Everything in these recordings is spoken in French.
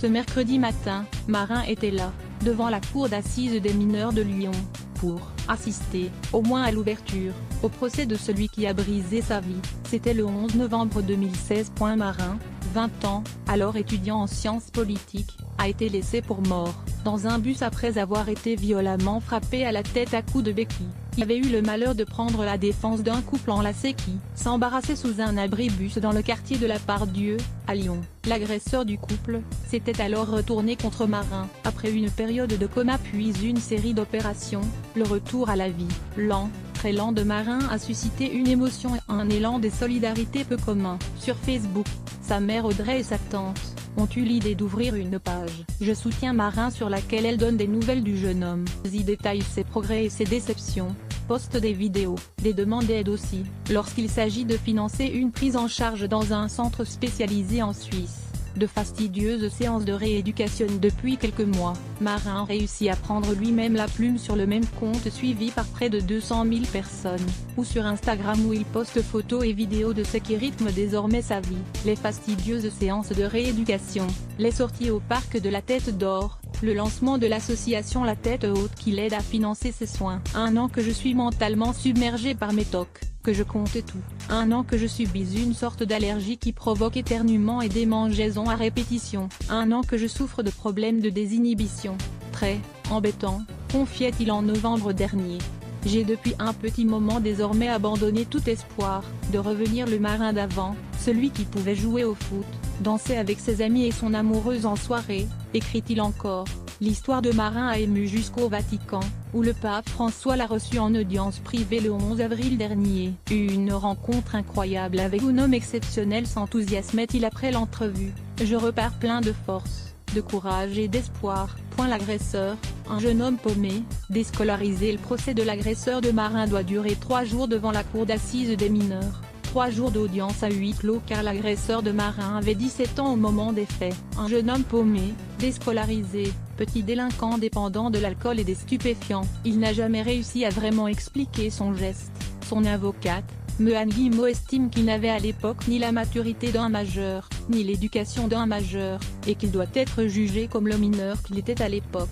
Ce mercredi matin, Marin était là, devant la cour d'assises des mineurs de Lyon, pour assister, au moins à l'ouverture, au procès de celui qui a brisé sa vie. C'était le 11 novembre 2016. Marin, 20 ans, alors étudiant en sciences politiques, a été laissé pour mort, dans un bus après avoir été violemment frappé à la tête à coups de béquille. Il avait eu le malheur de prendre la défense d'un couple enlacé qui s'embarrassait sous un abribus dans le quartier de la Part-Dieu, à Lyon. L'agresseur du couple s'était alors retourné contre Marin, après une période de coma puis une série d'opérations. Le retour à la vie, lent, très lent de Marin a suscité une émotion et un élan de solidarité peu commun. Sur Facebook, sa mère Audrey et sa tante ont eu l'idée d'ouvrir une page « Je soutiens Marin » sur laquelle elle donne des nouvelles du jeune homme. Y détaille ses progrès et ses déceptions, poste des vidéos, des demandes d'aide aussi, lorsqu'il s'agit de financer une prise en charge dans un centre spécialisé en Suisse. De fastidieuses séances de rééducation depuis quelques mois, Marin réussit à prendre lui-même la plume sur le même compte suivi par près de 200 000 personnes, ou sur Instagram où il poste photos et vidéos de ce qui rythme désormais sa vie. Les fastidieuses séances de rééducation, les sorties au parc de la Tête d'Or, le lancement de l'association La Tête Haute qui l'aide à financer ses soins. Un an que je suis mentalement submergé par mes tocs, que je compte tout. Un an que je subis une sorte d'allergie qui provoque éternuement et démangeaisons à répétition. Un an que je souffre de problèmes de désinhibition. Très embêtant, confiait-il en novembre dernier. J'ai depuis un petit moment désormais abandonné tout espoir de revenir le Marin d'avant, celui qui pouvait jouer au foot, danser avec ses amis et son amoureuse en soirée, écrit-il encore. L'histoire de Marin a ému jusqu'au Vatican, où le pape François l'a reçu en audience privée le 11 avril dernier. Une rencontre incroyable avec un homme exceptionnel, s'enthousiasmait-il après l'entrevue. Je repars plein de force, de courage et d'espoir. L'agresseur, un jeune homme paumé, déscolarisé. Le procès de l'agresseur de Marin doit durer 3 jours devant la cour d'assises des mineurs. 3 jours d'audience à huis clos car l'agresseur de Marin avait 17 ans au moment des faits. Un jeune homme paumé, déscolarisé, petit délinquant dépendant de l'alcool et des stupéfiants. Il n'a jamais réussi à vraiment expliquer son geste. Son avocate, Mehan Guillemot, estime qu'il n'avait à l'époque ni la maturité d'un majeur, ni l'éducation d'un majeur, et qu'il doit être jugé comme le mineur qu'il était à l'époque.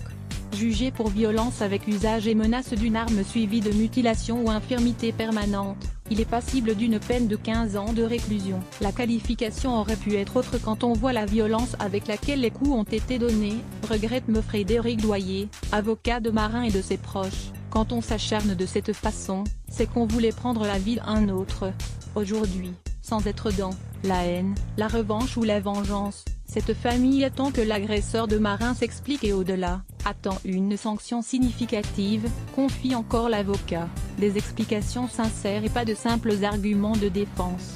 Jugé pour violence avec usage et menace d'une arme suivie de mutilation ou infirmité permanente, il est passible d'une peine de 15 ans de réclusion. La qualification aurait pu être autre quand on voit la violence avec laquelle les coups ont été donnés, regrette me Frédéric Doyer, avocat de Marin et de ses proches. Quand on s'acharne de cette façon, c'est qu'on voulait prendre la vie d'un autre. Aujourd'hui, sans être dans la haine, la revanche ou la vengeance, cette famille attend que l'agresseur de Marin s'explique et au-delà, attend une sanction significative, confie encore l'avocat, des explications sincères et pas de simples arguments de défense.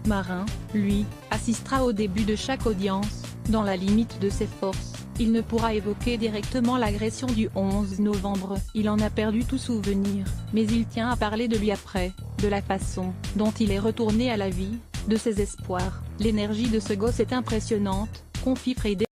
Marin, lui, assistera au début de chaque audience, dans la limite de ses forces. Il ne pourra évoquer directement l'agression du 11 novembre, il en a perdu tout souvenir, mais il tient à parler de lui après, de la façon dont il est retourné à la vie, de ses espoirs. L'énergie de ce gosse est impressionnante, confie Frédéric.